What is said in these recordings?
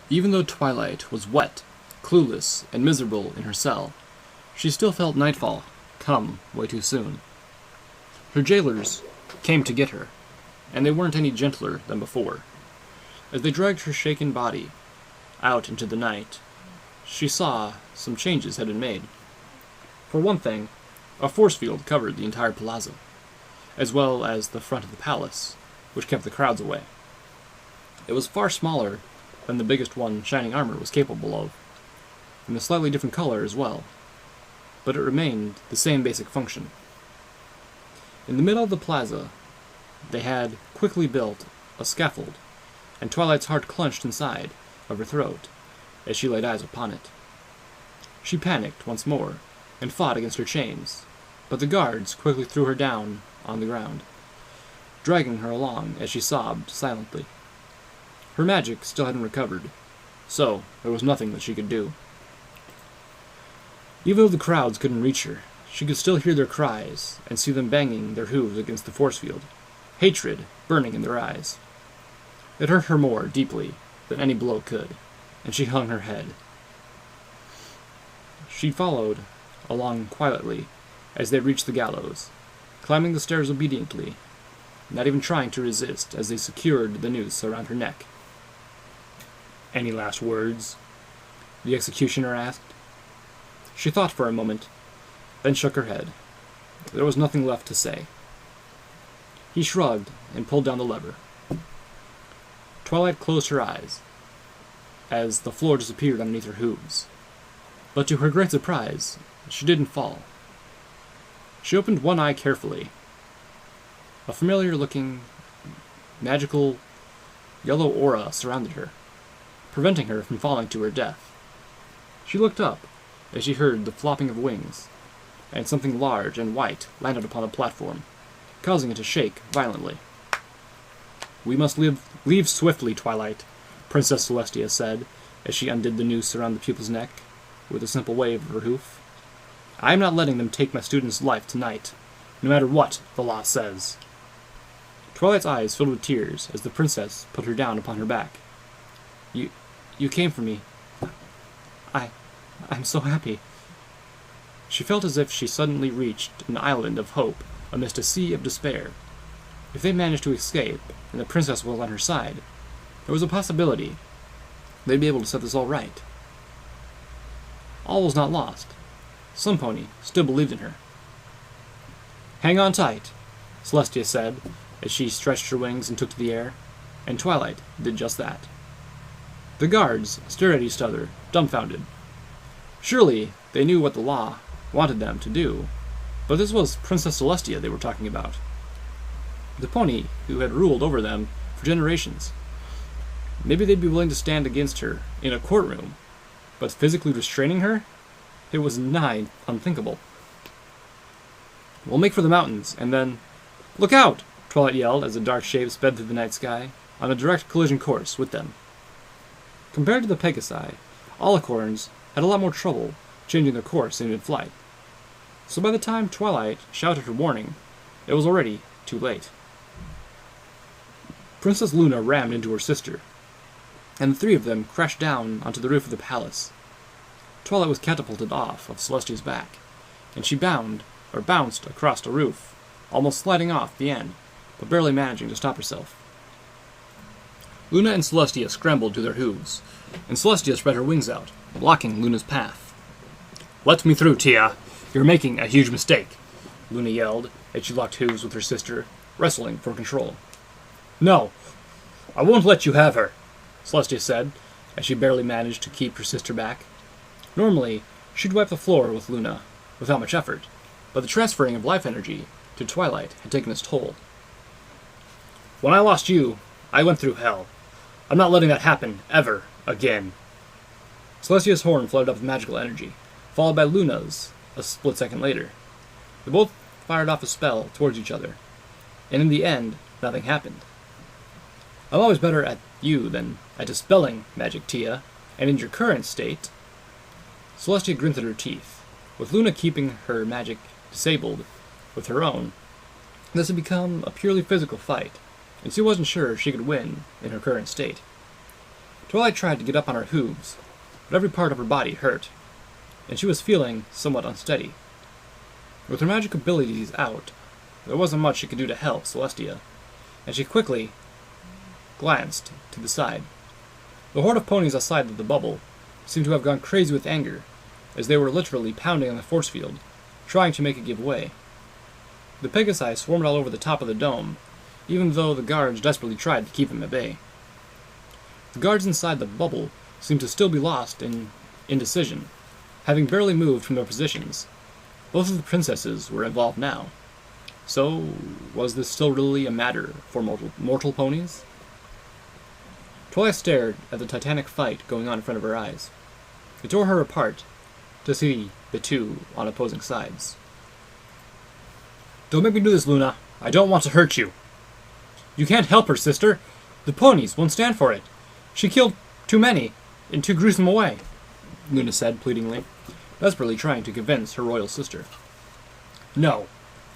Even though Twilight was wet, clueless, and miserable in her cell, she still felt nightfall come way too soon. Her jailers came to get her, and they weren't any gentler than before. As they dragged her shaken body out into the night, she saw some changes had been made. For one thing, a force field covered the entire plaza, as well as the front of the palace, which kept the crowds away. It was far smaller than the biggest one Shining Armor was capable of, and a slightly different color as well, but it remained the same basic function. In the middle of the plaza, they had quickly built a scaffold, and Twilight's heart clenched inside of her throat as she laid eyes upon it. She panicked once more, and fought against her chains, but the guards quickly threw her down on the ground, dragging her along as she sobbed silently. Her magic still hadn't recovered, so there was nothing that she could do. Even though the crowds couldn't reach her, she could still hear their cries and see them banging their hooves against the force field, hatred burning in their eyes. It hurt her more deeply than any blow could, and she hung her head. She followed along quietly as they reached the gallows, climbing the stairs obediently, not even trying to resist as they secured the noose around her neck. "Any last words?" the executioner asked. She thought for a moment, then shook her head. There was nothing left to say. He shrugged and pulled down the lever. Twilight closed her eyes as the floor disappeared underneath her hooves. But to her great surprise, she didn't fall. She opened one eye carefully. A familiar-looking, magical, yellow aura surrounded her, preventing her from falling to her death. She looked up as she heard the flopping of wings, and something large and white landed upon the platform, causing it to shake violently. "We must leave swiftly, Twilight," Princess Celestia said, as she undid the noose around the pupil's neck, with a simple wave of her hoof. "I am not letting them take my student's life tonight, no matter what the law says." Twilight's eyes filled with tears as the princess put her down upon her back. You came for me. I'm so happy." She felt as if she suddenly reached an island of hope amidst a sea of despair. If they managed to escape, and the princess was on her side, there was a possibility they'd be able to set this all right. All was not lost. Sun Pony still believed in her. "Hang on tight," Celestia said, as she stretched her wings and took to the air, and Twilight did just that. The guards stared at each other, dumbfounded. Surely they knew what the law wanted them to do, but this was Princess Celestia they were talking about. The pony who had ruled over them for generations. Maybe they'd be willing to stand against her in a courtroom, but physically restraining her? It was nigh unthinkable. "We'll make for the mountains, and then—" "Look out!" Twilight yelled as a dark shape sped through the night sky, on a direct collision course with them. Compared to the Pegasi, Alicorns had a lot more trouble changing their course in mid-flight. So by the time Twilight shouted her warning, it was already too late. Princess Luna rammed into her sister, and the three of them crashed down onto the roof of the palace. Twilight was catapulted off of Celestia's back, and she bounced across the roof, almost sliding off the end, but barely managing to stop herself. Luna and Celestia scrambled to their hooves, and Celestia spread her wings out, blocking Luna's path. "Let me through, Tia. You're making a huge mistake," Luna yelled, as she locked hooves with her sister, wrestling for control. "No, I won't let you have her," Celestia said, as she barely managed to keep her sister back. Normally, she'd wipe the floor with Luna, without much effort, but the transferring of life energy to Twilight had taken its toll. "When I lost you, I went through hell. I'm not letting that happen, ever, again." Celestia's horn flooded up with magical energy, followed by Luna's a split second later. They both fired off a spell towards each other, and in the end, nothing happened. "I'm always better at you than at dispelling magic, Tia, and in your current state..." Celestia gritted her teeth. With Luna keeping her magic disabled with her own, this had become a purely physical fight, and she wasn't sure she could win in her current state. Twilight tried to get up on her hooves, but every part of her body hurt, and she was feeling somewhat unsteady. With her magic abilities out, there wasn't much she could do to help Celestia, and she quickly glanced to the side. The horde of ponies outside of the bubble seemed to have gone crazy with anger, as they were literally pounding on the force field, trying to make it give way. The Pegasi swarmed all over the top of the dome, even though the guards desperately tried to keep them at bay. The guards inside the bubble seemed to still be lost in indecision, having barely moved from their positions. Both of the princesses were involved now. So, was this still really a matter for mortal ponies? Twilight stared at the titanic fight going on in front of her eyes. It tore her apart to see the two on opposing sides. "Don't make me do this, Luna. I don't want to hurt you." "You can't help her, sister. The ponies won't stand for it. She killed too many in too gruesome a way," Luna said pleadingly, desperately trying to convince her royal sister. "No,"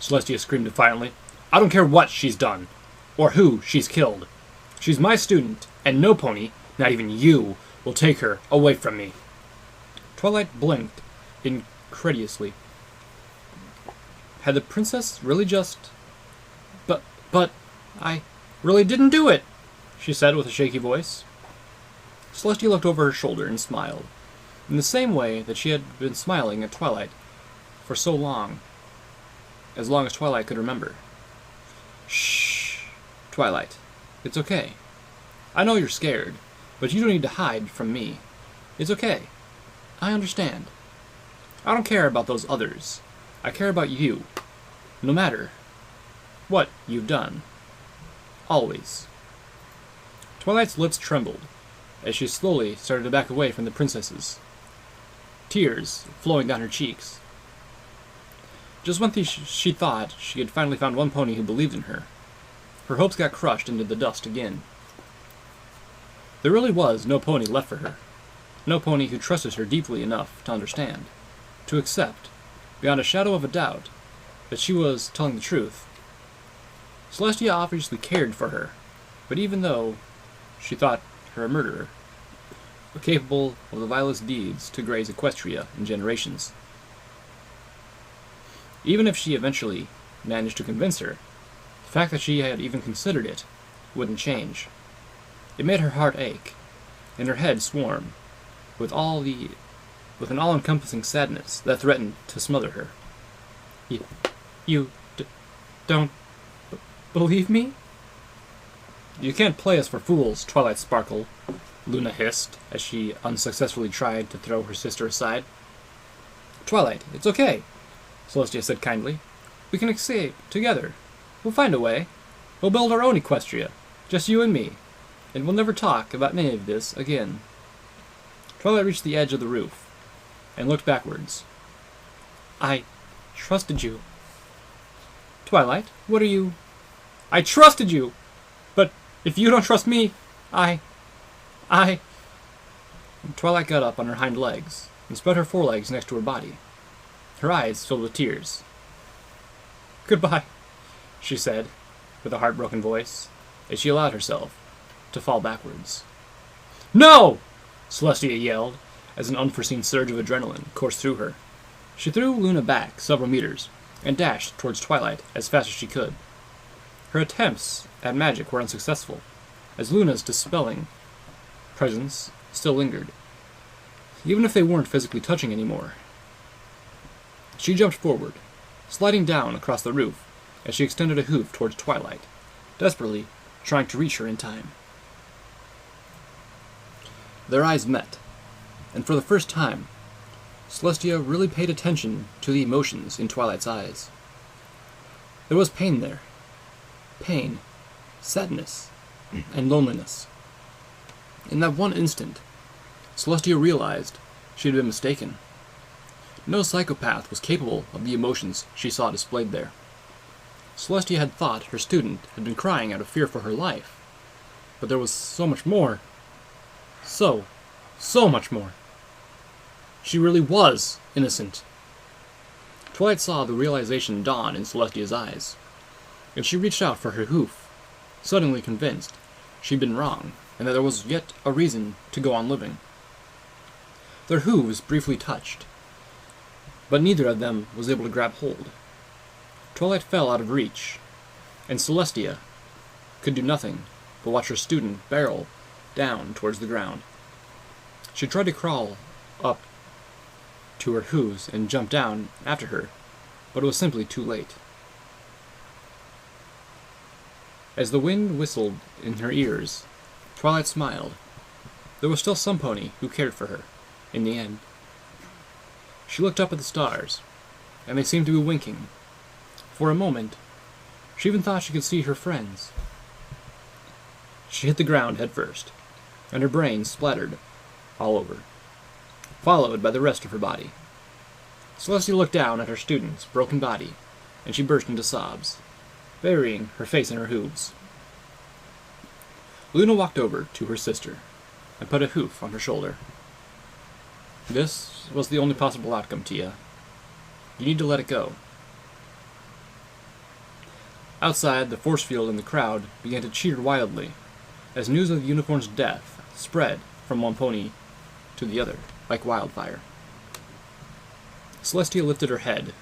Celestia screamed defiantly. "I don't care what she's done, or who she's killed. She's my student, and no pony, not even you, will take her away from me." Twilight blinked incredulously. Had the princess really just... But, I really didn't do it, she said with a shaky voice. Celestia looked over her shoulder and smiled, in the same way that she had been smiling at Twilight for so long, as Twilight could remember. "Shh, Twilight. It's okay. I know you're scared, but you don't need to hide from me. It's okay. I understand. I don't care about those others. I care about you, no matter what you've done. Always." Twilight's lips trembled as she slowly started to back away from the princesses, tears flowing down her cheeks. Just when she thought she had finally found one pony who believed in her, her hopes got crushed into the dust again. There really was no pony left for her. No pony who trusted her deeply enough to understand, to accept, beyond a shadow of a doubt, that she was telling the truth. Celestia obviously cared for her, but even though she thought her a murderer, capable of the vilest deeds to graze Equestria in generations. Even if she eventually managed to convince her, the fact that she had even considered it wouldn't change. It made her heart ache, and her head swarm, with an all-encompassing sadness that threatened to smother her. You don't believe me?" "You can't play us for fools, Twilight Sparkle," Luna hissed, as she unsuccessfully tried to throw her sister aside. "Twilight, it's okay," Celestia said kindly. "We can escape together. We'll find a way. We'll build our own Equestria, just you and me, and we'll never talk about any of this again." Twilight reached the edge of the roof and looked backwards. "I trusted you." "Twilight, what are you—" "I trusted you! But if you don't trust me, I... Twilight got up on her hind legs and spread her forelegs next to her body. Her eyes filled with tears. "Goodbye," she said, with a heartbroken voice, as she allowed herself to fall backwards. "No!" Celestia yelled, as an unforeseen surge of adrenaline coursed through her. She threw Luna back several meters and dashed towards Twilight as fast as she could. Her attempts at magic were unsuccessful, as Luna's dispelling presence still lingered, even if they weren't physically touching anymore. She jumped forward, sliding down across the roof as she extended a hoof towards Twilight, desperately trying to reach her in time. Their eyes met, and for the first time, Celestia really paid attention to the emotions in Twilight's eyes. There was pain there. Pain, sadness, and loneliness. In that one instant, Celestia realized she had been mistaken. No psychopath was capable of the emotions she saw displayed there. Celestia had thought her student had been crying out of fear for her life, but there was so much more. So much more. She really was innocent. Twilight saw the realization dawn in Celestia's eyes, and she reached out for her hoof, suddenly convinced she'd been wrong, and that there was yet a reason to go on living. Their hooves briefly touched, but neither of them was able to grab hold. Twilight fell out of reach, and Celestia could do nothing but watch her student barrel down towards the ground. She tried to crawl up to her hooves and jump down after her, but it was simply too late. As the wind whistled in her ears, Twilight smiled. There was still some pony who cared for her, in the end. She looked up at the stars, and they seemed to be winking. For a moment, she even thought she could see her friends. She hit the ground head first, and her brain splattered all over, followed by the rest of her body. Celestia looked down at her student's broken body, and she burst into sobs, burying her face in her hooves. Luna walked over to her sister and put a hoof on her shoulder. This was the only possible outcome, Tia. You need to let it go. Outside, the force field and the crowd began to cheer wildly, as news of the unicorn's death spread from one pony to the other like wildfire. Celestia lifted her head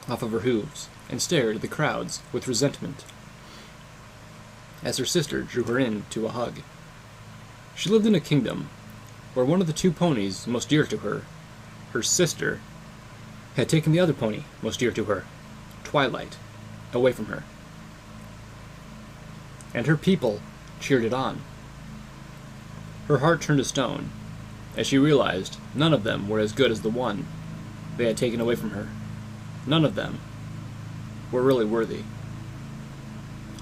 off of her hooves and stared at the crowds with resentment as her sister drew her in to a hug. She lived in a kingdom where one of the two ponies most dear to her, her sister, had taken the other pony most dear to her, Twilight, away from her. And her people cheered it on. Her heart turned to stone as she realized none of them were as good as the one they had taken away from her. None of them were really worthy.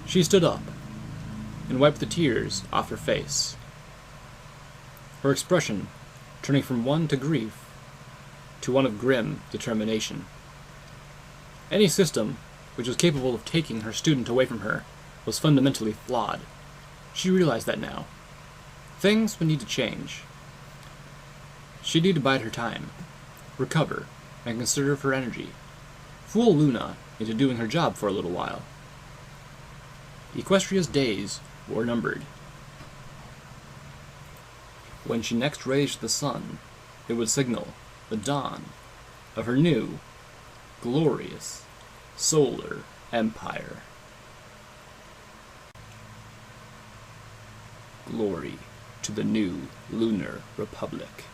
She stood up and wiped the tears off her face, her expression turning from one to grief to one of grim determination. Any system which was capable of taking her student away from her was fundamentally flawed. She realized that now. Things would need to change. She'd need to bide her time, recover, and conserve her energy. Fool Luna into doing her job for a little while. Equestria's days were numbered. When she next raised the sun, it would signal the dawn of her new, glorious solar empire. Glory to the new Lunar Republic.